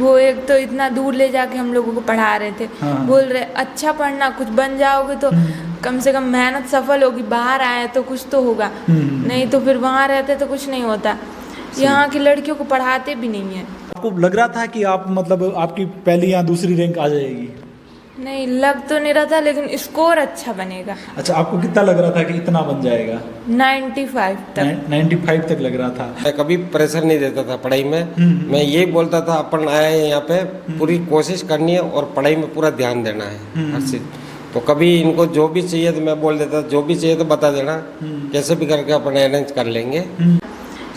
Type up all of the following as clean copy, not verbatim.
वो एक तो इतना दूर ले जाके हम लोगों को पढ़ा रहे थे। हाँ। बोल रहे अच्छा पढ़ना, कुछ बन जाओगे तो कम से कम मेहनत सफल होगी, बाहर आए तो कुछ तो होगा, नहीं तो फिर वहाँ रहते तो कुछ नहीं होता। यहाँ की लड़कियों को पढ़ाते भी नहीं है। आपको लग रहा था कि आप मतलब आपकी पहली या दूसरी रैंक आ जाएगी? नहीं, लग तो नहीं रहा था, लेकिन स्कोर अच्छा बनेगा। अच्छा, आपको कितना लग रहा था कि इतना बन जाएगा? 95 तक। 95 तक लग रहा था। मैं कभी प्रेशर नहीं देता था पढ़ाई में। मैं ये बोलता था अपन आए हैं यहाँ पे, पूरी कोशिश करनी है और पढ़ाई में पूरा ध्यान देना है हर चीज। तो कभी इनको जो भी चाहिए तो मैं बोल देता, जो भी चाहिए तो बता देना, कैसे भी करके अपन अरेंज कर लेंगे।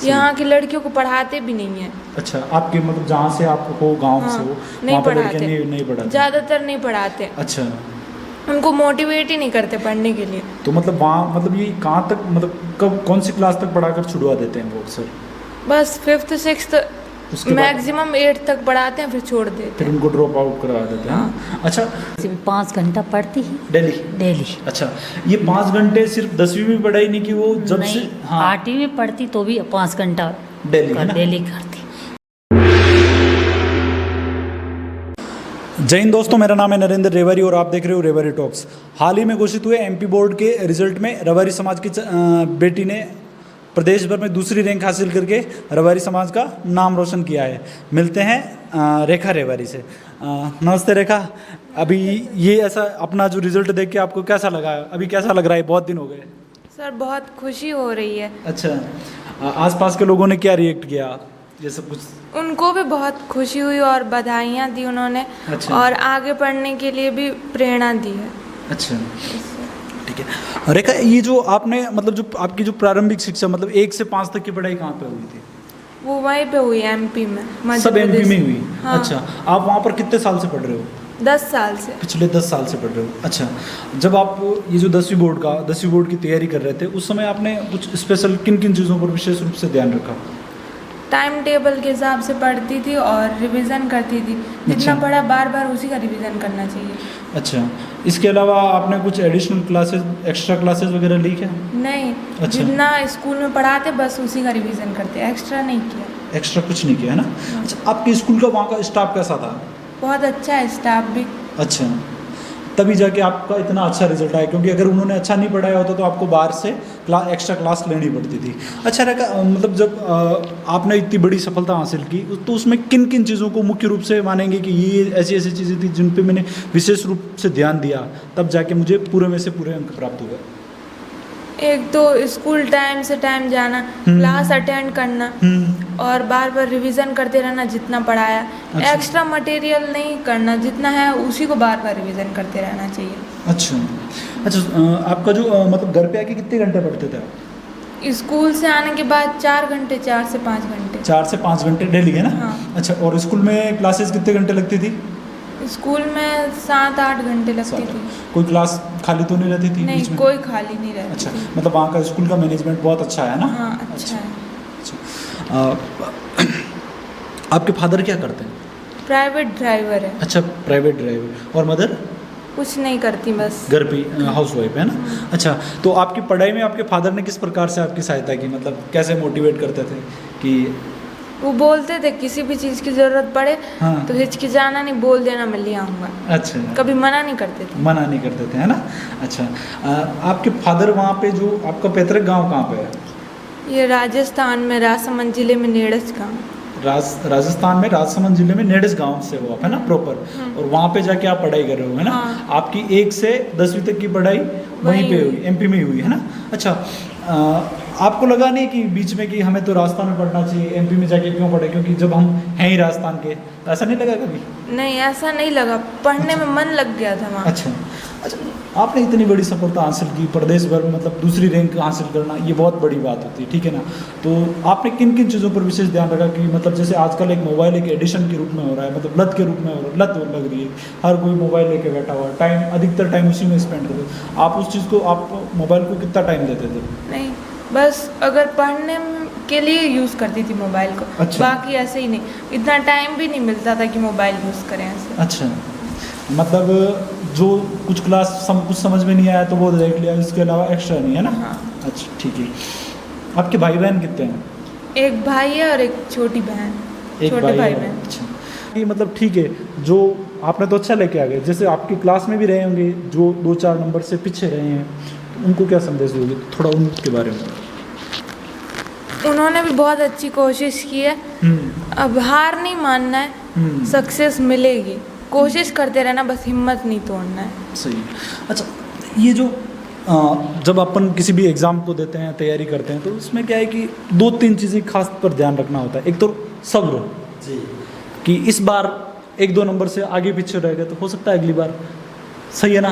यहाँ की लड़कियों को पढ़ाते भी नहीं है। अच्छा, आपके मतलब जहाँ से आप हो, गांव हाँ, से हो, नहीं वहाँ पर पढ़ाते, लड़कियाँ नहीं पढ़ाते? ज़्यादातर नहीं पढ़ाते। अच्छा, उनको मोटिवेट ही नहीं करते पढ़ने के लिए। तो मतलब वहाँ मतलब ये कहाँ तक, मतलब कब कौन सी क्लास तक पढ़ाकर छुड़वा देते हैं वो सर? बस 5th 6th उसके बाद मैक्सिमम 8 तक पढ़ाते हैं, फिर छोड़ देते फिर हैं। उनको ड्रॉप आउट करवा देते हैं। अच्छा, 5 घंटा पढ़ती ही डेली? डेली। अच्छा, ये 5 घंटे सिर्फ 10वीं में पढ़ाई नहीं की वो जब नहीं, से? हाँ, 8वीं में पढ़ती तो भी 5 घंटा डेली है ना? डेली करती। जय हिंद दोस्तों, मेरा नाम है नरेंद्र रेवारी और आप देख रहे हो रेवारी टॉक्स। हाल ही में घोषित हुए एमपी बोर्ड के रिजल्ट में रवारी समाज की बेटी ने प्रदेश भर में दूसरी रैंक हासिल करके रवारी समाज का नाम रोशन किया है। मिलते हैं रेखा रेवारी से। नमस्ते रेखा, अभी ये ऐसा अपना जो रिजल्ट देख के आपको कैसा लगा? अभी कैसा लग रहा है? बहुत दिन हो गए। सर बहुत खुशी हो रही है। अच्छा, आसपास के लोगों ने क्या रिएक्ट किया ये सब कुछ? उनको भी बहुत खुशी हुई और बधाइयाँ दी उन्होंने। अच्छा। और आगे पढ़ने के लिए भी प्रेरणा दी है। अच्छा, ठीक है। रेखा, ये जो आपने मतलब जो आपकी जो प्रारंभिक शिक्षा मतलब 1 से 5 तक की पढ़ाई कहाँ पे हुई थी? वो वहीं पे हुई, एमपी में, मध्य सब एमपी प्रदेश में हुई? हाँ। अच्छा, आप वहाँ पर कितने साल से पढ़ रहे हो? 10 साल से। पिछले 10 साल से पढ़ रहे हो। अच्छा, जब आप ये जो 10वीं बोर्ड की तैयारी कर रहे थे, उस समय आपने कुछ स्पेशल किन किन चीज़ों पर विशेष रूप से ध्यान रखा? टाइम टेबल के हिसाब से पढ़ती थी और रिवीजन करती थी। जितना अच्छा। पढ़ा बार बार उसी का रिवीजन करना चाहिए। अच्छा, इसके अलावा आपने कुछ एडिशनल क्लासेस, एक्स्ट्रा क्लासेस वगैरह ली क्या? नहीं, अच्छा। जितना स्कूल में पढ़ाते बस उसी का रिवीजन करते, एक्स्ट्रा नहीं किया। एक्स्ट्रा कुछ नहीं किया है ना? अच्छा, आपके स्कूल का वहाँ का स्टाफ कैसा था? बहुत अच्छा है स्टाफ भी। अच्छा, तभी जाके आपका इतना अच्छा रिजल्ट आया, क्योंकि अगर उन्होंने अच्छा नहीं पढ़ाया होता तो आपको बाहर से एक्स्ट्रा क्लास लेनी पड़ती थी। अच्छा रेखा, मतलब जब आपने इतनी बड़ी सफलता हासिल की तो उसमें किन किन चीज़ों को मुख्य रूप से मानेंगे कि ये ऐसी ऐसी चीज़ें थी जिन पे मैंने विशेष रूप से ध्यान दिया, तब जाके मुझे पूरे में से पूरे अंक प्राप्त हुए? एक तो स्कूल टाइम से टाइम जाना, क्लास अटेंड करना और बार बार रिवीजन करते रहना जितना पढ़ाया। अच्छा। एक्स्ट्रा मटेरियल नहीं करना, जितना है उसी को बार बार रिवीजन करते रहना चाहिए। अच्छा अच्छा, आपका जो मतलब घर पे आके कितने घंटे पढ़ते थे आप? स्कूल से आने के बाद 4 घंटे, 4 से 5 घंटे। 4 से 5 घंटे डेली है ना? हाँ। अच्छा, और स्कूल में क्लासेस कितने घंटे लगती थी? स्कूल में 7-8 घंटे लगती थी। कोई क्लास खाली तो नहीं रहती थी नहीं, बीच में? कोई खाली नहीं रहती अच्छा, थी। मतलब वहाँ का स्कूल का मैनेजमेंट बहुत अच्छा है ना? हाँ, अच्छा है। अच्छा, आपके फादर क्या करते हैं? प्राइवेट ड्राइवर है। अच्छा, प्राइवेट ड्राइवर। और मदर? कुछ नहीं करती, बस घर पे हाउस वाइफ है ना? अच्छा, तो आपकी पढ़ाई में आपके फादर ने किस प्रकार से आपकी सहायता की, मतलब कैसे मोटिवेट करते थे कि? वो बोलते थे किसी भी चीज़ की ज़रूरत पड़े हाँ। तो हिचकिचाना नहीं, बोल देना मैं ले आऊँगा। अच्छा, कभी मना नहीं करते थे। मना नहीं करते थे है ना? अच्छा, आपके फादर वहाँ पे जो आपका पैतृक गांव कहाँ पे है? ये राजस्थान में राजसमंद जिले में नेड़स गाँव। राजस्थान में राजसमंद जिले में नेडस गांव से हो आप है ना, प्रॉपर? और वहाँ पे जाके आप पढ़ाई कर रहे हो है ना? हाँ। आपकी 1 से 10वीं तक की पढ़ाई वहीं पे हुई, एमपी में हुई है ना? अच्छा, आपको लगा नहीं कि बीच में कि हमें तो राजस्थान में पढ़ना चाहिए, एमपी में जाके क्यों पढ़े, क्योंकि जब हम हैं ही राजस्थान के, तो ऐसा नहीं लगा कभी? नहीं, ऐसा नहीं लगा, पढ़ने में मन लग गया था वहाँ। अच्छा अच्छा, आपने इतनी बड़ी सफलता हासिल की, प्रदेश भर में मतलब दूसरी रैंक हासिल करना, ये बहुत बड़ी बात होती है, ठीक है ना? तो आपने किन किन चीज़ों पर विशेष ध्यान रखा कि मतलब जैसे आजकल एक मोबाइल एक एडिशन के रूप में हो रहा है, मतलब लत के रूप में हो रहा है, लत लग रही है, हर कोई मोबाइल लेके बैठा हुआ है, टाइम अधिकतर टाइम उसी में स्पेंड करते हैं। आप उस चीज़ को, आप मोबाइल को कितना टाइम देते थे? नहीं, बस अगर पढ़ने के लिए यूज़ करती थी मोबाइल को। अच्छा। बाकी ऐसे ही नहीं, इतना टाइम भी नहीं मिलता था कि मोबाइल यूज़ करें ऐसे। अच्छा, मतलब जो कुछ क्लास कुछ समझ में नहीं आया तो वो देख लिया, इसके अलावा एक्स्ट्रा नहीं है ना? हाँ। अच्छा, ठीक है। आपके भाई बहन कितने हैं? एक भाई है और एक छोटी बहन। एक छोटे भाई भाई है। बहन। अच्छा, कि मतलब ठीक है, जो आपने तो अच्छा लेके आ गए, जैसे आपकी क्लास में भी रहे होंगे जो 2-4 नंबर से पीछे रहे हैं, तो उनको क्या संदेश दोगे, थोड़ा उनके बारे में? उन्होंने भी बहुत अच्छी कोशिश की है, अब हार नहीं मानना है, सक्सेस मिलेगी, कोशिश करते रहना, बस हिम्मत नहीं तोड़ना है। सही। अच्छा, ये जो जब अपन किसी भी एग्ज़ाम को देते हैं, तैयारी करते हैं, तो उसमें क्या है कि 2-3 चीज़ें खास पर ध्यान रखना होता है। एक तो सब्र, जी, कि इस बार 1-2 नंबर से आगे पीछे रह गए तो हो सकता है अगली बार, सही है ना,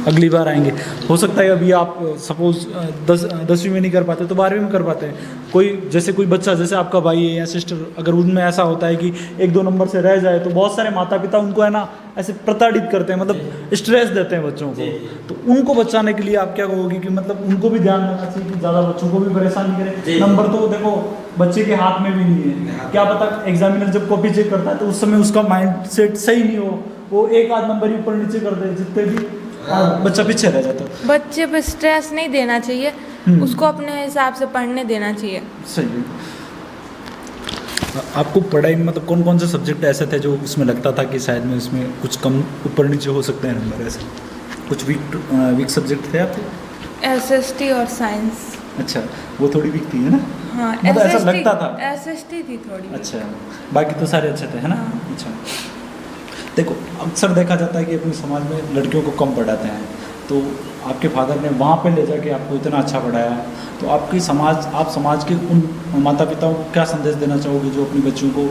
अगली बार आएंगे। हो सकता है अभी आप सपोज 10वीं में नहीं कर पाते तो 12वीं में कर पाते हैं। कोई जैसे कोई बच्चा, जैसे आपका भाई है या सिस्टर, अगर उनमें ऐसा होता है कि 1-2 नंबर से रह जाए, तो बहुत सारे माता पिता उनको है ना ऐसे प्रताड़ित करते हैं, मतलब स्ट्रेस देते हैं बच्चों को। तो उनको बचाने के लिए आप क्या कहोगे कि मतलब उनको भी ध्यान रखना चाहिए कि ज़्यादा बच्चों को भी परेशान नहीं करें? नंबर तो देखो बच्चे के हाथ में भी नहीं है, क्या पता एग्जामिनर जब कॉपी चेक करता है तो उस समय उसका माइंड सेट सही नहीं हो, वो 1-8 नंबर ही ऊपर नीचे कर दे, जितने भी बच्चा पीछे रह जाता है। बच्चे पे स्ट्रेस नहीं देना चाहिए, उसको अपने हिसाब से पढ़ने देना चाहिए। सही है। आपको पढ़ाई में मतलब कौन कौन से सब्जेक्ट ऐसे थे जो उसमें लगता था कि शायद में उसमें कुछ कम ऊपर नीचे हो सकते हैं नंबर, ऐसे कुछ वीक सब्जेक्ट थे आपके? SST और साइंस। अच्छा, वो थोड़ी वीक थी, है ना? हाँ, मतलब ऐसा लगता था। SST थी थोड़ी। अच्छा, बाकी तो सारे अच्छे थे, है ना? अच्छा, देखो अक्सर देखा जाता है कि अपने समाज में लड़कियों को कम पढ़ाते हैं, तो आपके फादर ने वहाँ पे ले जाके आपको इतना अच्छा पढ़ाया, तो आप समाज के उन माता पिताओं को क्या संदेश देना चाहोगे जो अपनी बच्चियों को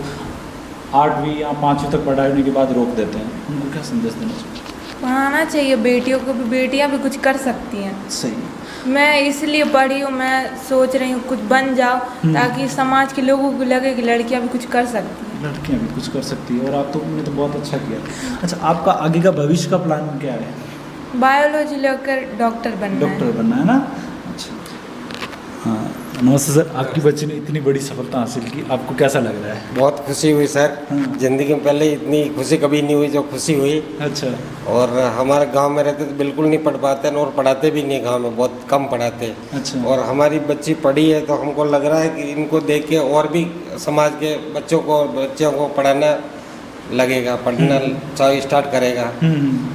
8वीं या 5वीं तक पढ़ाने के बाद रोक देते हैं? उनको क्या संदेश देना चाहोगे? पढ़ाना चाहिए बेटियों को भी, बेटियां भी कुछ कर सकती हैं। सही। मैं इसलिए पढ़ी हूँ, मैं सोच रही हूँ कुछ बन जाओ ताकि समाज के लोगों को लगे कि लड़कियां भी कुछ कर सकती हैं। लड़कियां भी कुछ कर सकती है, और आप तो उन्होंने तो बहुत अच्छा किया। अच्छा, आपका आगे का भविष्य का प्लान क्या है? बायोलॉजी लेकर डॉक्टर बनना है। डॉक्टर बनना है ना? अच्छा, हाँ, नमस्ते सर, आपकी बच्ची ने इतनी बड़ी सफलता हासिल की, आपको कैसा लग रहा है? बहुत खुशी हुई सर, जिंदगी में पहले इतनी खुशी कभी नहीं हुई जो खुशी हुई। अच्छा। और हमारे गांव में रहते तो बिल्कुल नहीं पढ़ पाते हैं, और पढ़ाते भी नहीं, गांव में बहुत कम पढ़ाते हैं। अच्छा। और हमारी बच्ची पढ़ी है तो हमको लग रहा है कि इनको देख के और भी समाज के बच्चों को पढ़ाना लगेगा, पढ़ना स्टार्ट करेगा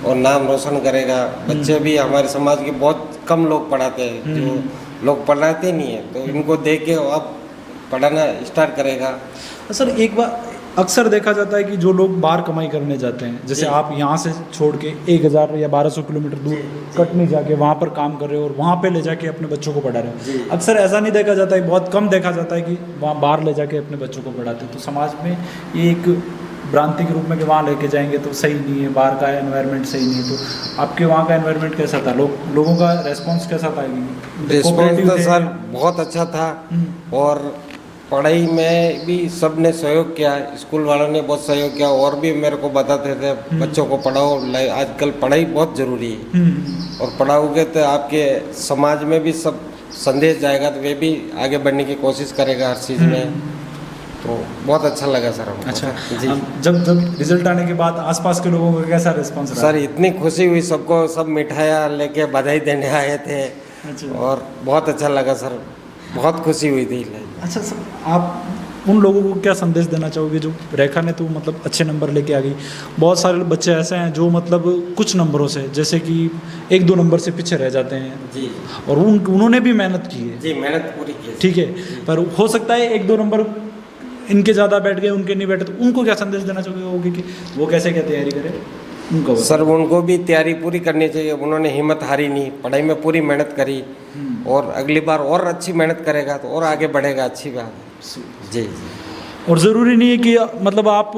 और नाम रोशन करेगा। बच्चे भी हमारे समाज के बहुत कम लोग पढ़ाते हैं, जो लोग पढ़ाते नहीं है, तो इनको देख के अब पढ़ाना स्टार्ट करेगा। सर, एक बार अक्सर देखा जाता है कि जो लोग बाहर कमाई करने जाते हैं, जैसे आप यहाँ से छोड़ के 1000 या 1200 किलोमीटर दूर कटनी जाके वहाँ पर काम कर रहे हो और वहाँ पे ले जाके अपने बच्चों को पढ़ा रहे हो, अक्सर ऐसा नहीं देखा जाता है, बहुत कम देखा जाता है कि वहाँ बाहर ले जाके अपने बच्चों को पढ़ाते हैं। तो समाज में ये एक भ्रांति के रूप में कि वहाँ लेके जाएंगे तो सही नहीं है, बाहर का एनवायरनमेंट सही नहीं है। तो आपके वहाँ का एनवायरनमेंट कैसा था? लोगों का रेस्पॉन्स कैसा था? रिस्पॉन्स तो सर बहुत अच्छा था, और पढ़ाई में भी सब ने सहयोग किया, स्कूल वालों ने बहुत सहयोग किया, और भी मेरे को बताते थे बच्चों को पढ़ाओ, आजकल पढ़ाई बहुत ज़रूरी है, और पढ़ाओगे तो आपके समाज में भी सब संदेश जाएगा, तो वे भी आगे बढ़ने की कोशिश करेगा हर चीज़ में। तो बहुत अच्छा लगा सर हमको। अच्छा जी, जब रिजल्ट आने के बाद आसपास के लोगों का कैसा रिस्पॉन्स रहा? सर इतनी खुशी हुई सबको, सब मिठाइयाँ लेके बधाई देने आए थे। अच्छा। और बहुत अच्छा लगा सर, बहुत खुशी हुई थी। अच्छा सर, आप उन लोगों को क्या संदेश देना चाहोगे जो रेखा ने तो मतलब अच्छे नंबर लेके आ गई, बहुत सारे बच्चे ऐसे हैं जो मतलब कुछ नंबरों से, जैसे कि 1-2 नंबर से पीछे रह जाते हैं जी, और उन्होंने भी मेहनत की है। जी, मेहनत पूरी की, ठीक है, पर हो सकता है 1-2 नंबर इनके ज़्यादा बैठ गए, उनके नहीं बैठे, तो उनको क्या संदेश देना चाहोगे कि वो कैसे क्या तैयारी करें? उनको सर उनको भी तैयारी पूरी करनी चाहिए, उन्होंने हिम्मत हारी नहीं, पढ़ाई में पूरी मेहनत करी, और अगली बार और अच्छी मेहनत करेगा तो और आगे बढ़ेगा, अच्छी बात है। जी, और ज़रूरी नहीं है कि मतलब आप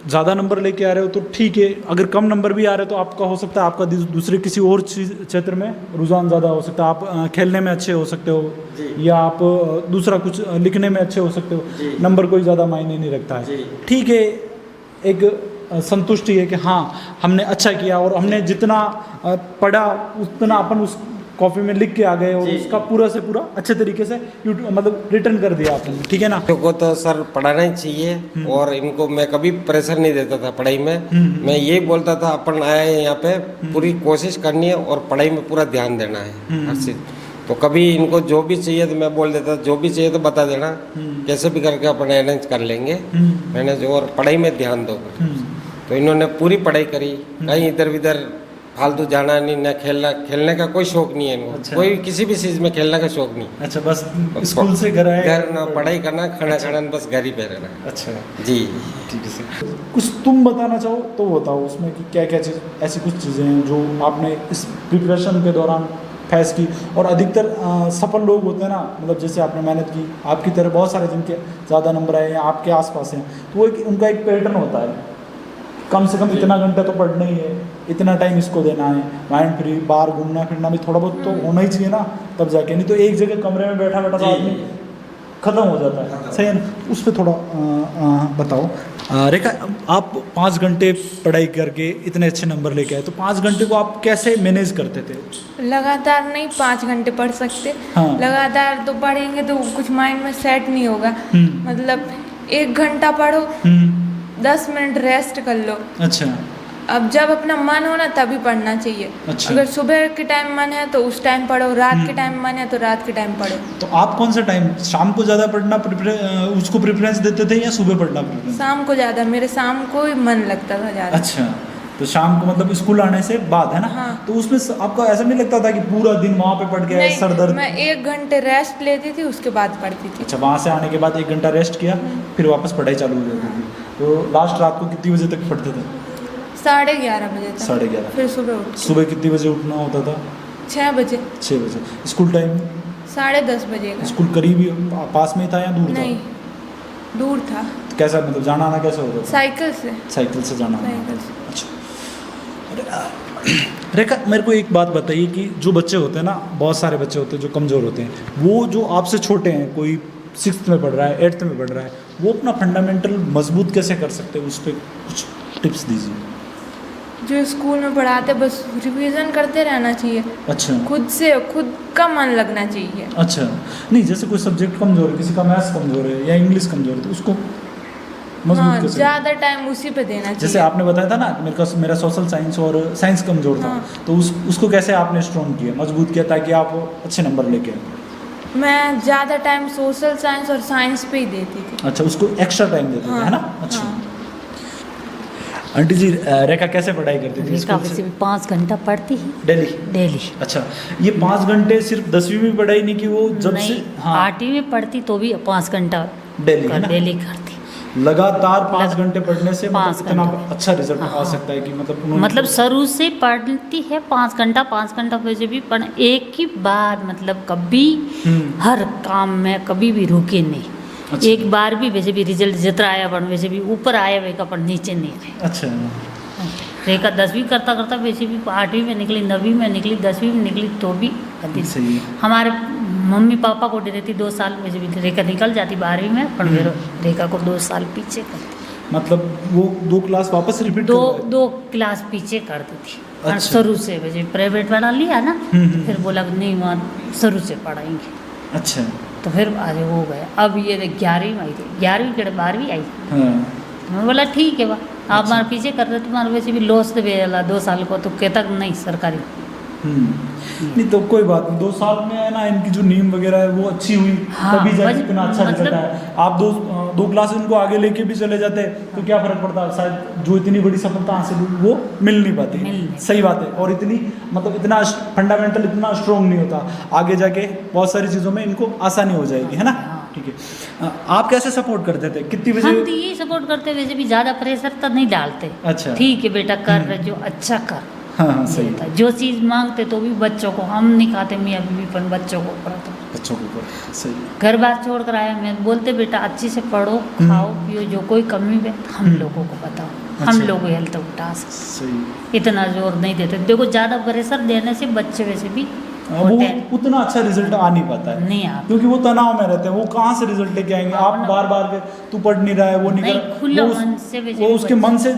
ज़्यादा नंबर लेके आ रहे हो तो ठीक है, अगर कम नंबर भी आ रहे हो तो आपका हो सकता है आपका दूसरे किसी और क्षेत्र में रुझान ज़्यादा हो सकता है, आप खेलने में अच्छे हो सकते हो, या आप दूसरा कुछ लिखने में अच्छे हो सकते हो, नंबर कोई ज़्यादा मायने नहीं रखता है। ठीक है, एक संतुष्टि है कि हाँ हमने अच्छा किया और हमने जितना पढ़ा उतना अपन उस कॉपी में लिख के आ गए और उसका पूरा से पूरा अच्छे तरीके से मतलब रिटर्न कर दिया आपने, ठीक है ना? को तो सर पढ़ाना ही चाहिए, और इनको मैं कभी प्रेशर नहीं देता था पढ़ाई में। मैं ये बोलता था अपन आए हैं यहाँ पे, पूरी कोशिश करनी है और पढ़ाई में पूरा ध्यान देना है हर चीज। तो कभी इनको जो भी चाहिए तो मैं बोल देता जो भी चाहिए तो बता देना, कैसे भी करके अपन अरेंज कर लेंगे मैंने जो, और पढ़ाई में ध्यान दो। तो इन्होंने पूरी पढ़ाई करी, कहीं इधर उधर फालतू जाना नहीं, न खेलने का कोई शौक नहीं है इनको। अच्छा। कोई किसी भी चीज़ में खेलने का शौक नहीं। अच्छा, बस स्कूल से घर आए, घर ना पढ़ाई करना, खाना खाना, बस घर ही पे रहना। अच्छा, जी ठीक है सर। कुछ तुम बताना चाहो तो बताओ उसमें कि क्या क्या चीज़, ऐसी कुछ चीज़ें हैं जो आपने इस प्रिपरेशन के दौरान फेस की। और अधिकतर सफल लोग होते हैं ना, मतलब जैसे आपने मेहनत की, आपकी तरह बहुत सारे जिनके ज़्यादा नंबर आए या आपके आसपास हैं, तो वो उनका एक पैटर्न होता है, कम से कम इतना घंटा तो पढ़ना ही है, इतना टाइम इसको देना है, माइंड फ्री, बाहर घूमना फिरना भी थोड़ा बहुत तो होना ही चाहिए ना, तब जाके, नहीं तो एक जगह कमरे में बैठा बैठा तो आदमी ख़त्म हो जाता है। सही है ना? उस पर थोड़ा बताओ। रेखा, आप 5 घंटे पढ़ाई करके इतने अच्छे नंबर लेके आए, तो 5 घंटे को आप कैसे मैनेज करते थे? लगातार नहीं 5 घंटे पढ़ सकते। हाँ। लगातार तो पढ़ेंगे तो कुछ माइंड में सेट नहीं होगा। मतलब 1 घंटा पढ़ो, 10 मिनट रेस्ट कर लो। अच्छा। अब जब अपना मन हो ना तभी पढ़ना चाहिए। अच्छा। अगर सुबह के टाइम मन है तो उस टाइम पढ़ो, रात के टाइम मन है तो रात के टाइम पढ़ो। तो आप कौन सा टाइम, शाम को ज़्यादा पढ़ना उसको प्रेफरेंस देते थे या सुबह पढ़ना प्रेफरेंस? शाम को ज़्यादा, मेरे शाम को ही मन लगता था ज़्यादा। अच्छा, तो शाम को मतलब स्कूल आने से बाद, है ना? हाँ। तो उसमें आपको ऐसा नहीं लगता था कि पूरा दिन वहाँ पे पढ़ के आए, सर नहीं, दर्द? मैं 1 घंटे रेस्ट लेती थी, उसके बाद पढ़ती थी। अच्छा, वहाँ से आने के बाद 1 घंटा रेस्ट किया, फिर वापस पढ़ाई चालू हो जाती थी। तो लास्ट रात को कितनी बजे तक पढ़ते थे? 11:30 बजे तक। 11:30। फिर सुबह उठ सुबह कितनी बजे उठना होता था? 6 बजे। 6 बजे। School time? 10:30 बजे का। स्कूल करीब ही पास में ही था या दूर था? नहीं, दूर था। तो कैसा, मतलब जाना आना कैसे होता था? साइकिल से। साइकिल से जाना आना? साइकिल से। अच्छा। रेखा, मेरे को एक बात बताइए कि जो बच्चे होते हैं ना, बहुत सारे बच्चे होते हैं जो कमज़ोर होते हैं, वो जो आपसे छोटे हैं, कोई 6th में पढ़ रहा है, 8th में पढ़ रहा है, वो अपना फंडामेंटल मजबूत कैसे कर सकते हैं, उस पर कुछ टिप्स दीजिए। जो स्कूल में पढ़ाते बस रिवीजन करते रहना चाहिए। अच्छा। खुद से, खुद का मन लगना चाहिए। अच्छा, नहीं जैसे कोई सब्जेक्ट कमज़ोर है, किसी का मैथ्स कमज़ोर है या इंग्लिश कमज़ोर है, तो उसको मजबूत हाँ, कैसे? ज़्यादा टाइम उसी पे देना चाहिए। जैसे आपने बताया था ना, मेरा सोशल साइंस और साइंस कमज़ोर था, हाँ। तो उसको कैसे आपने स्ट्रॉन्ग किया, मजबूत किया, ताकि आप अच्छे नंबर लेके आए? मैं ज़्यादा टाइम सोशल साइंस और साइंस पे ही देती थी। अच्छा, उसको एक्स्ट्रा टाइम देते थे, हाँ, है ना? अच्छा। हाँ। आंटी जी, रेखा कैसे पढ़ाई करती थी रेखा स्कूल वैसे से? भी 5 घंटा पढ़ती ही डेली? डेली। अच्छा, ये 5 घंटे सिर्फ 10वीं में पढ़ाई नहीं की, वो जब नहीं, से? हाँ, 8वीं में पढ़ती तो भी 5 घंटा डेली, है ना? डेली करती। लगातार 5 घंटे पढ़ने से 5 मतलब इतना घंटा। अच्छा रिजल्ट आ हाँ। सकता है कि मतलब मतलब शुरू से पढ़ती है 5 घंटा वैसे भी पढ़, एक ही बार मतलब कभी हर काम में कभी भी रुके नहीं। अच्छा। एक बार भी वैसे भी रिजल्ट जितना आया पढ़, वैसे भी ऊपर आया वे का पढ़, नीचे नहीं आया। अच्छा। रेखा 10वीं करता करता वैसे भी 8वीं में निकली, 9वीं में निकली, 10वीं में निकली, तो भी कभी सही है। हमारे मम्मी पापा को दे देती 2 साल, वैसे भी रेखा निकल जाती 12वीं में, पर फिर रेखा को 2 साल पीछे करती, मतलब वो 2 क्लास वापस रिपीट दो क्लास पीछे करती थी। और अच्छा। शुरू से वैसे प्राइवेट पढ़ा लिया ना, फिर बोला कि नहीं वहाँ शुरू से पढ़ाएंगे, अच्छा। तो फिर आज हो गया। अब ये 11वीं में आई थी, 11वीं के 12वीं आई, हाँ। मैं बोला ठीक है, आप हमारे पीछे कर रहे, तुम्हारे वैसे भी लॉस दे भेजा 2 साल को, तो कहता नहीं सरकारी। नहीं तो कोई बात नहीं, 2 साल में है ना, इनकी जो नींव वगैरह है वो अच्छी हुई, हाँ, तभी जाके बस इतना अच्छा रिजल्ट मतलब- आया। आप 2 क्लास इनको आगे लेके भी चले जाते तो क्या फर्क पड़ता, शायद जो इतनी बड़ी सफलता हासिल हुई वो मिल नहीं पाती। मिल नहीं। सही बात है। और इतनी मतलब इतना फंडामेंटल इतना स्ट्रॉन्ग नहीं होता, आगे जाके बहुत सारी चीज़ों में इनको आसानी हो जाएगी, है ना? ठीक है। आप कैसे सपोर्ट करते थे, कितनी हम बजे? तो यही सपोर्ट करते, वैसे भी ज़्यादा प्रेशर तो नहीं डालते। अच्छा। ठीक है बेटा, कर रहे जो अच्छा कर। हाँ हाँ, सही ये था। जो चीज़ मांगते तो भी बच्चों को, हम नहीं खाते मियाँ बीवी, पर बच्चों को पढ़ाते। बच्चों के ऊपर सही है। घर बार छोड़ कर आए, मैं बोलते बेटा अच्छे से पढ़ो, खाओ पियो, जो कोई कमी है हम लोगों को बताओ, हम अच्छा। लोग हेल्थ उठा सकते। सही। इतना जोर नहीं देते, देखो ज़्यादा प्रेशर देने से बच्चे वैसे भी वो होते हैं, उतना अच्छा रिजल्ट आ नहीं पाता है, नहीं आता। क्योंकि वो तनाव में रहते हैं, वो कहाँ से रिजल्ट लेके आएंगे? हाँ, आप बार बार के तू पढ़ नहीं रहा है, वो नहीं नहीं, कर, खुला वो मन से वैसे वो भी उसके बच्चे- मन से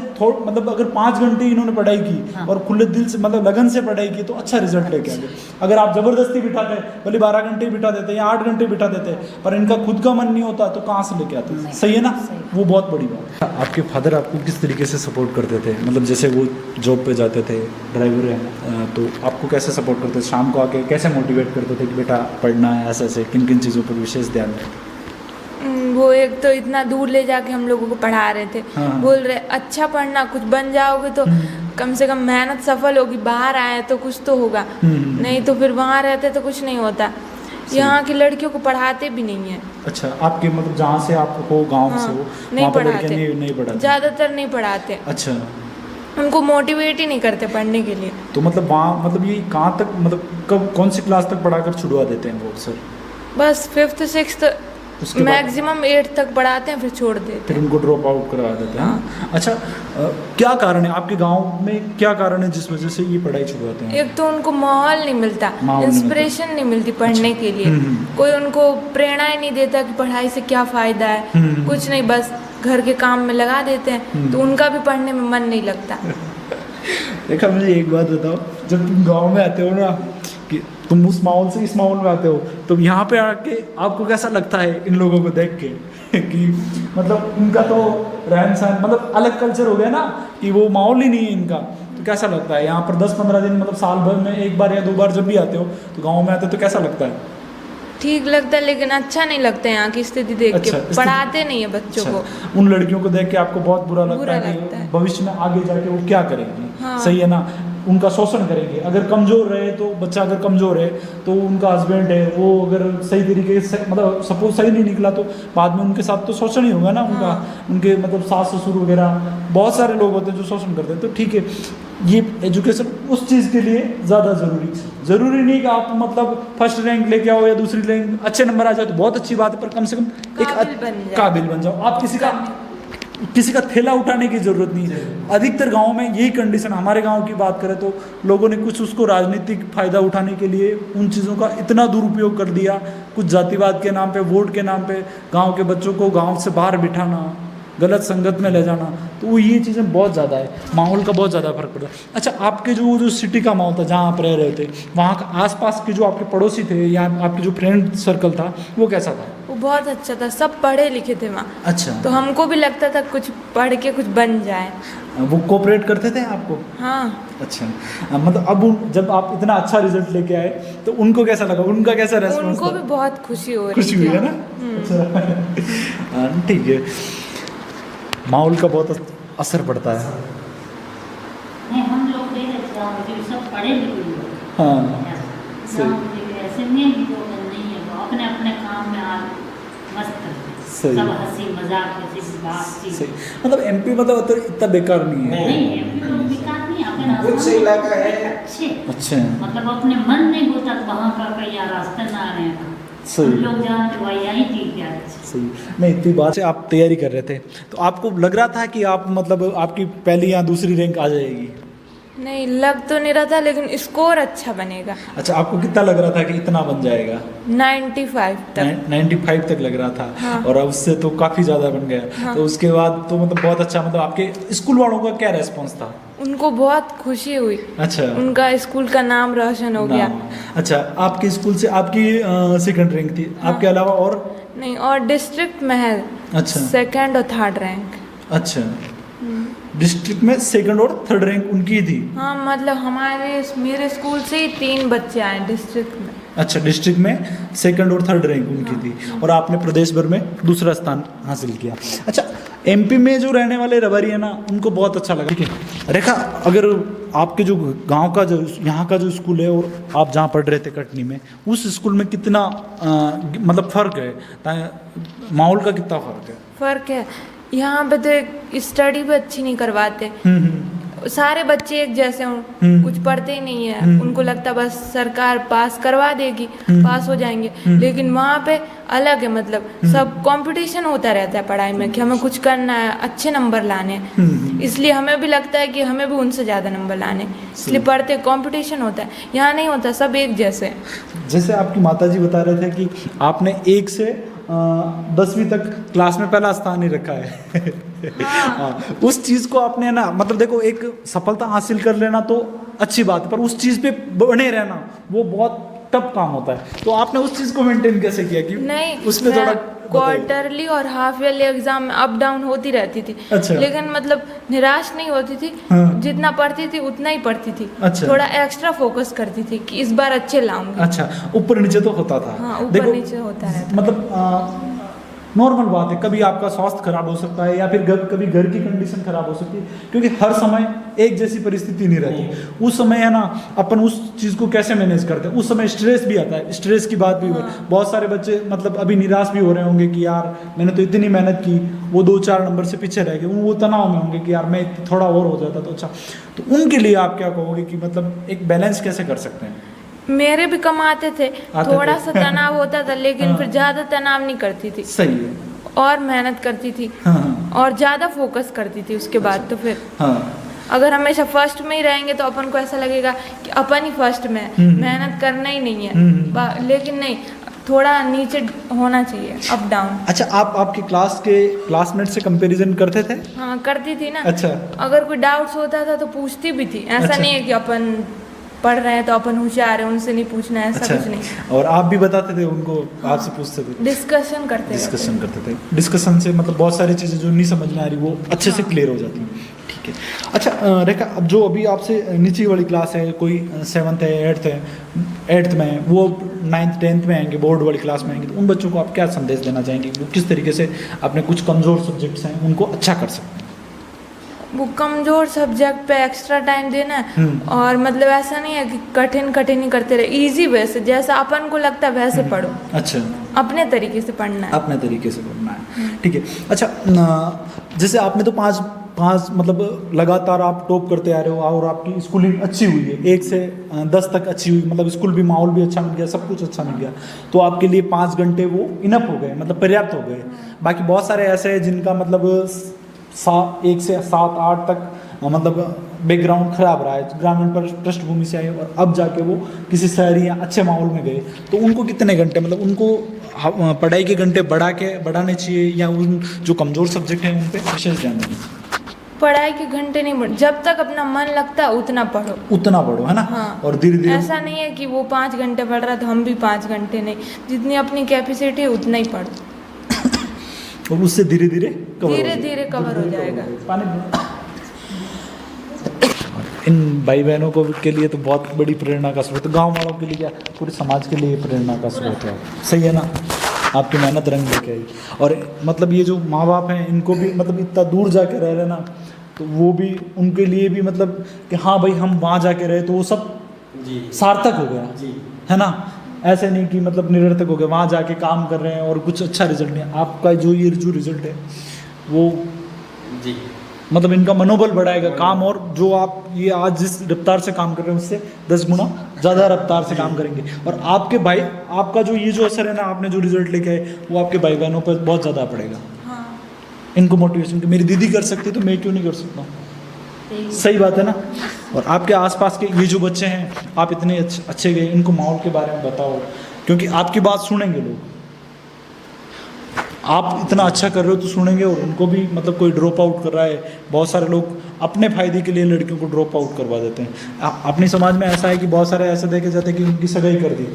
मतलब अगर 5 घंटे इन्होंने पढ़ाई की हाँ। और खुले दिल से मतलब लगन से पढ़ाई की तो अच्छा रिजल्ट लेके आएंगे। अगर आप जबरदस्ती बिठाते, भले 12 घंटे बिठा देते या 8 घंटे बिठा देते, पर इनका खुद का मन नहीं होता तो कहाँ से लेके आते? नहीं, सही है ना? सही। वो बहुत बड़ी बात है। आपके फादर आपको किस तरीके से सपोर्ट करते थे, मतलब जैसे वो जॉब पे जाते थे, ड्राइवर हैं, तो आपको कैसे सपोर्ट करते थे? शाम को आके आके कैसे मोटिवेट करते थे कि बेटा पढ़ना है, ऐसे ऐसे किन किन चीज़ों पर विशेष ध्यान दें? वो एक तो इतना दूर ले जाके हम लोगों को पढ़ा रहे थे, हाँ। बोल रहे अच्छा पढ़ना, कुछ बन जाओगे तो कम से कम मेहनत सफल होगी, बाहर आए तो कुछ तो होगा, नहीं तो फिर वहाँ रहते तो कुछ नहीं होता। यहाँ की लड़कियों को पढ़ाते भी नहीं है। अच्छा, आपके मतलब जहाँ से आप हो, गांव से हो, नहीं वहाँ पर लड़के पढ़ाते, नहीं पढ़ाते? ज़्यादातर नहीं पढ़ाते, अच्छा, उनको मोटिवेट ही नहीं करते पढ़ने के लिए। तो मतलब वहाँ मतलब ये कहाँ तक, मतलब कब कौन सी क्लास तक पढ़ाकर छुड़वा देते हैं वो सर? बस 5th 6th उसके बाद मैक्सिमम 8 तक पढ़ाते हैं, फिर छोड़ देते फिर हैं। उनको ड्रॉप आउट करवा देते हैं। हाँ। अच्छा, क्या कारण है आपके गांव में, क्या कारण है जिस वजह से ये पढ़ाई छुड़वाते हैं? एक तो उनको माहौल नहीं मिलता, माहौल नहीं इंस्पिरेशन नहीं मिलती पढ़ने के लिए, कोई उनको प्रेरणा ही नहीं देता कि पढ़ाई से क्या फ़ायदा है, कुछ नहीं, बस घर के काम में लगा देते हैं, तो उनका भी पढ़ने में मन नहीं लगता। देखा, मुझे एक बात बताओ, जब तुम गांव में आते हो ना, कि तुम उस माहौल से इस माहौल में आते हो, तो यहाँ पे आके आपको कैसा लगता है इन लोगों को देख के कि मतलब उनका तो रहन सहन मतलब अलग कल्चर हो गया ना, कि वो माहौल ही नहीं है इनका, तो कैसा लगता है यहाँ पर 10-15 दिन, मतलब साल भर में एक बार या 2 बार जब भी आते हो तो गाँव में आते हो तो कैसा लगता है? ठीक लगता है, लेकिन अच्छा नहीं लगता है यहाँ की स्थिति देख अच्छा, के, पढ़ाते नहीं है बच्चों को। उन लड़कियों को देख के आपको बहुत बुरा लगता बुरा है लगता कि है। भविष्य में आगे जाके वो क्या करेंगी? हाँ। सही है ना, उनका शोषण करेंगे। अगर कमज़ोर रहे तो बच्चा, अगर कमज़ोर है तो उनका हस्बैंड है वो अगर सही तरीके से मतलब सपोज सही नहीं निकला तो बाद में उनके साथ तो शोषण ही होगा ना उनका। उनके मतलब सास ससुर वगैरह बहुत सारे लोग होते हैं जो शोषण करते हैं। तो ठीक है, ये एजुकेशन उस चीज़ के लिए ज़्यादा ज़रूरी नहीं कि आप मतलब फर्स्ट रैंक लेके आओ या दूसरी रैंक, अच्छे नंबर आ जाए तो बहुत अच्छी बात है, पर कम से कम एक काबिल बन जाओ। आप किसी का थैला उठाने की ज़रूरत नहीं है। अधिकतर गाँव में यही कंडीशन, हमारे गाँव की बात करें तो लोगों ने कुछ उसको राजनीतिक फ़ायदा उठाने के लिए उन चीज़ों का इतना दुरुपयोग कर दिया, कुछ जातिवाद के नाम पे, वोट के नाम पे गाँव के बच्चों को गाँव से बाहर बिठाना, गलत संगत में ले जाना, तो वो ये चीज़ें बहुत ज़्यादा है, माहौल का बहुत ज़्यादा फर्क पड़ता है। अच्छा, आपके जो सिटी का माहौल था जहाँ आप रह रहे थे, वहाँ का आसपास के जो आपके पड़ोसी थे या आपके जो फ्रेंड सर्कल था वो कैसा था? वो बहुत अच्छा था, सब पढ़े लिखे थे वहाँ। अच्छा, तो हमको भी लगता था कुछ पढ़ के कुछ बन जाए। वो कोऑपरेट करते थे आपको? हाँ। अच्छा, मतलब अब जब आप इतना अच्छा रिजल्ट लेके आए तो उनको कैसा लगा, उनका कैसा रेस्पॉन्स था? उनको भी बहुत खुशी हो रही खुशी हुई है ना? अच्छा, ठीक है, माहौल का बहुत असर पड़ता है। नहीं, हम लोग सब पढ़े लिखे लोग। हाँ, ऐसे नहीं है जो नहीं है, वो अपने अपने काम में आज मस्त सही। सब हंसी मजाक किसी बात सही, मतलब एमपी मतलब तो इतना बेकार नहीं है। नहीं, एमपी लोग बेकार नहीं, अपने कुछ इलाका है अच्छे, अच्छा, मतलब अपने मन नहीं होता तो वहाँ का कहीं रास्ता ना आने का, सही। हम लोग जहाँ थे वही यहीं ठीक है। सही। नहीं, इतनी बात से आप तैयारी कर रहे थे तो आपको लग रहा था कि आप मतलब आपकी पहली या दूसरी रैंक आ जाएगी? नहीं, लग तो नहीं रहा था, लेकिन स्कोर अच्छा बनेगा। अच्छा, आपको कितना लग रहा था कि इतना बन जाएगा? 95 तक। 95 तक लग रहा था। हाँ। और अब उससे तो काफ़ी ज़्यादा बन गया। हाँ। तो उसके बाद तो मतलब बहुत अच्छा, मतलब आपके स्कूल वालों का क्या रेस्पॉन्स था? उनको बहुत खुशी हुई। अच्छा, उनका स्कूल का नाम रोशन हो गया। अच्छा, आपके स्कूल से आपकी सेकंड रैंक थी। हाँ। आपके अलावा और? नहीं, और डिस्ट्रिक्ट में है। अच्छा। 2nd और 3rd रैंक। अच्छा, डिस्ट्रिक्ट में 2nd और 3rd रैंक उनकी थी? हाँ, मतलब मेरे स्कूल से ही 3 बच्चे आए डिस्ट्रिक्ट में। अच्छा, डिस्ट्रिक्ट में 2nd और 3rd रैंक उनकी थी और आपने प्रदेश भर में दूसरा स्थान हासिल किया। अच्छा, एमपी में जो रहने वाले रबारी है ना, उनको बहुत अच्छा लगा। ठीक है रेखा, अगर आपके जो गांव का जो यहाँ का जो स्कूल है और आप जहाँ पढ़ रहे थे कटनी में, उस स्कूल में कितना मतलब फ़र्क है, माहौल का कितना फ़र्क है? फ़र्क है, यहाँ पे तो स्टडी भी अच्छी नहीं करवाते। सारे बच्चे एक जैसे हों, कुछ पढ़ते ही नहीं है, उनको लगता बस सरकार पास करवा देगी, पास हो जाएंगे। लेकिन वहाँ पे अलग है, मतलब सब कंपटीशन होता रहता है पढ़ाई में कि हमें कुछ करना है, अच्छे नंबर लाने हैं। इसलिए हमें भी लगता है कि हमें भी उनसे ज़्यादा नंबर लाने, इसलिए पढ़ते कंपटीशन होता है। यहाँ नहीं होता, सब एक जैसे। जैसे आपकी माताजी बता रहे थे कि आपने 1 से 10वीं तक क्लास में पहला स्थान ही रखा है। हाँ, उस चीज़ को आपने ना, मतलब देखो, एक सफलता हासिल कर लेना तो अच्छी बात है, पर उस चीज़ पे बने रहना वो बहुत टफ काम होता है, तो आपने उस चीज़ को मेंटेन कैसे किया कि नहीं, उसमें थोड़ा क्वार्टरली और हाफ ईयरली एग्जाम में अप डाउन होती रहती थी। अच्छा। लेकिन मतलब निराश नहीं होती थी। हाँ। जितना पढ़ती थी उतना ही पढ़ती थी। अच्छा। थोड़ा एक्स्ट्रा फोकस करती थी कि इस बार अच्छे लाऊंगी। अच्छा, ऊपर नीचे तो होता था। हाँ, ऊपर देखो, नीचे होता रहता। मतलब नॉर्मल बात है, कभी आपका स्वास्थ्य खराब हो सकता है या फिर कभी घर की कंडीशन खराब हो सकती है, क्योंकि हर समय एक जैसी परिस्थिति नहीं रहती। उस समय है ना, अपन उस चीज़ को कैसे मैनेज करते हैं। उस समय स्ट्रेस भी आता है, स्ट्रेस की बात भी बहुत सारे बच्चे मतलब अभी निराश भी हो रहे होंगे कि यार मैंने तो इतनी मेहनत की, वो 2-4 नंबर से पीछे रह गए, वो तनाव में होंगे कि यार मैं थोड़ा और हो जाता तो अच्छा। तो उनके लिए आप क्या कहोगे कि मतलब एक बैलेंस कैसे कर सकते हैं? मेरे भी कम आते थे, थोड़ा सा तनाव होता था, लेकिन हाँ। फिर ज्यादा तनाव नहीं करती थी सही है। और मेहनत करती थी। हाँ। और ज्यादा फोकस करती थी उसके बाद। तो फिर हाँ। अगर हमेशा फर्स्ट में ही रहेंगे तो अपन को ऐसा लगेगा कि अपन ही फर्स्ट में है, मेहनत करना ही नहीं है। लेकिन नहीं, थोड़ा नीचे होना चाहिए, अप डाउन। अच्छा, आप आपकी क्लास के क्लासमेट से कंपैरिजन करते थे? हाँ, करती थी ना। अच्छा। अगर कोई डाउट्स होता था तो पूछती भी थी। ऐसा अच्छा। नहीं है कि अपन पढ़ रहे हैं तो अपन होशियार है, उनसे नहीं पूछना है, ऐसा अच्छा। कुछ नहीं। और आप भी बताते थे उनको? आपसे पूछते थे? डिस्कशन करते डिस्कशन करते थे। डिस्कशन से मतलब बहुत सारी चीज़ें जो नहीं समझ में आ रही वो अच्छे से क्लियर हो जाती हैं। ठीक है। अच्छा रेखा, अब जो अभी आपसे नीचे वाली क्लास है, कोई 7th है, 8th में है, वो 9th 10th में आएंगे, बोर्ड वाली क्लास में आएंगे, तो उन बच्चों को आप क्या संदेश देना चाहेंगे? वो किस तरीके से अपने कुछ कमज़ोर सब्जेक्ट्स हैं उनको अच्छा कर सकते हैं? वो कमजोर सब्जेक्ट पे एक्स्ट्रा टाइम देना है। और मतलब ऐसा नहीं है कि कठिन ही करते रहे, इजी वे से जैसा अपन को लगता है वैसे पढ़ो। अच्छा, अपने तरीके से पढ़ना है। अपने तरीके से पढ़ना है। ठीक है। अच्छा, जैसे आपने तो पाँच मतलब लगातार आप टॉप करते आ रहे हो और आपकी स्कूलिंग अच्छी हुई है, 1 से 10 तक अच्छी हुई, मतलब स्कूल भी माहौल भी अच्छा मिल गया, सब कुछ अच्छा मिल गया, तो आपके लिए 5 घंटे वो इनफ हो गए, मतलब पर्याप्त हो गए। बाकी बहुत सारे ऐसे हैं जिनका मतलब 1 से 7-8 तक मतलब बैकग्राउंड खराब रहा है, ग्रामीण पृष्ठभूमि से आए और अब जाके वो किसी शहरी या अच्छे माहौल में गए, तो उनको कितने घंटे मतलब उनको पढ़ाई के घंटे बढ़ाने चाहिए या उन जो कमज़ोर सब्जेक्ट हैं उन पर विशेष ध्यान देना चाहिए? पढ़ाई के घंटे नहीं बढ़, जब तक अपना मन लगता है उतना पढ़ो, है ना। हाँ। और धीरे धीरे ऐसा नहीं है कि वो 5 घंटे पढ़ रहा है तो हम भी 5 घंटे नहीं, जितनी अपनी कैपेसिटी है उतना ही पढ़ो और उससे धीरे धीरे कवर हो जाएगा। इन भाई बहनों को के लिए तो बहुत बड़ी प्रेरणा का स्रोत, गांव वालों के लिए क्या पूरे समाज के लिए प्रेरणा का स्रोत है। सही है ना, आपकी मेहनत रंग लेके आई। और मतलब ये जो माँ बाप हैं इनको भी मतलब इतना दूर जाके रह रहे ना, तो वो भी उनके लिए भी मतलब कि हाँ भाई हम वहाँ जाके रहे तो वो सब सार्थक हो गया जी, है ना। ऐसे नहीं कि मतलब निरर्थक हो गया, वहाँ जाके काम कर रहे हैं और कुछ अच्छा रिजल्ट नहीं। आपका जो रिजल्ट है वो जी मतलब इनका मनोबल बढ़ाएगा काम, और जो आप ये आज जिस रफ्तार से काम कर रहे हैं उससे 10 गुना ज़्यादा रफ्तार से काम करेंगे। और आपके भाई, आपका जो ये जो असर है ना, आपने जो रिजल्ट लेके आए वो आपके भाई बहनों पर बहुत ज़्यादा पड़ेगा। हाँ। इनको मोटिवेशन कि मेरी दीदी कर सकती तो मैं क्यों नहीं कर सकता। सही बात है ना। और आपके आसपास के ये जो बच्चे हैं, आप इतने अच्छे गए, इनको माहौल के बारे में बताओ, क्योंकि आपकी बात सुनेंगे लोग। आप इतना अच्छा कर रहे हो तो सुनेंगे, और उनको भी मतलब कोई ड्रॉप आउट कर रहा है, बहुत सारे लोग अपने फ़ायदे के लिए लड़कियों को ड्रॉप आउट करवा देते हैं। अपने समाज में ऐसा है कि बहुत सारे ऐसे देखे जाते हैं कि उनकी सगाई कर दी,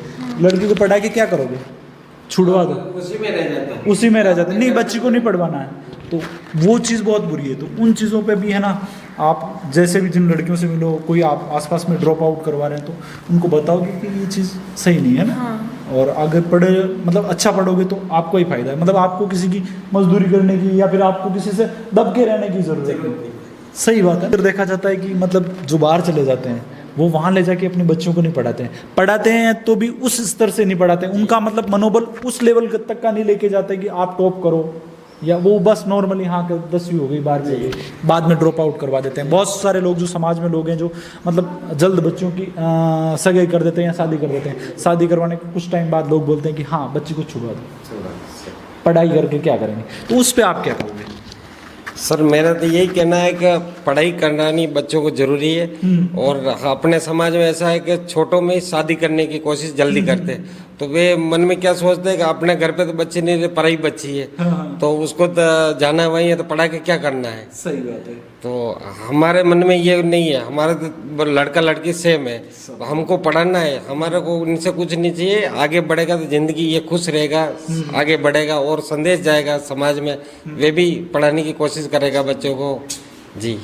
लड़की को पढ़ा के क्या करोगे, छुड़वा दो, उसी में रह जाता है, उसी में रह जाते हैं। नहीं, बच्ची को नहीं पढ़वाना है, तो वो चीज़ बहुत बुरी है। तो उन चीज़ों पे भी है ना, आप जैसे भी जिन लड़कियों से मिलो, कोई आप आसपास में ड्रॉप आउट करवा रहे हैं तो उनको बताओगे कि ये चीज़ सही नहीं है ना। हाँ। और अगर पढ़े मतलब अच्छा पढ़ोगे तो आपको ही फायदा है, मतलब आपको किसी की मजदूरी करने की या फिर आपको किसी से दब के रहने की ज़रूरत नहीं। सही बात है। फिर देखा जाता है कि मतलब जो बाहर चले जाते हैं वो वहाँ ले जाके अपने बच्चों को नहीं पढ़ाते हैं तो भी उस स्तर से नहीं पढ़ाते हैं। उनका मतलब मनोबल उस लेवल तक का नहीं लेके जाते कि आप टॉप करो, या वो बस नॉर्मली हाँ 10वीं हो गई 12वीं हो गई, बाद में ड्रॉप आउट करवा देते हैं। बहुत सारे लोग जो समाज में लोग हैं जो मतलब जल्द बच्चों की सगाई कर देते हैं या शादी कर देते हैं। शादी करवाने के कुछ टाइम बाद लोग बोलते हैं कि हाँ बच्ची को छुड़वा दो, पढ़ाई करके क्या करेंगे। तो उस पर आप क्या कहोगे? सर मेरा तो यही कहना है कि पढ़ाई करना नहीं बच्चों को जरूरी है। और अपने समाज में ऐसा है कि छोटों में ही शादी करने की कोशिश जल्दी करते हैं, तो वे मन में क्या सोचते हैं कि अपने घर पे तो बच्चे नहीं रहे, पढ़ाई बच्ची है, हाँ। तो उसको तो जाना वही है, तो पढ़ा के क्या करना है। सही बात है। तो हमारे मन में ये नहीं है, हमारा तो लड़का लड़की सेम है, हमको पढ़ाना है, हमारे को उनसे कुछ नहीं चाहिए। आगे बढ़ेगा तो जिंदगी ये खुश रहेगा, आगे बढ़ेगा और संदेश जाएगा समाज में, वे भी पढ़ाने की कोशिश करेगा बच्चों को। जी।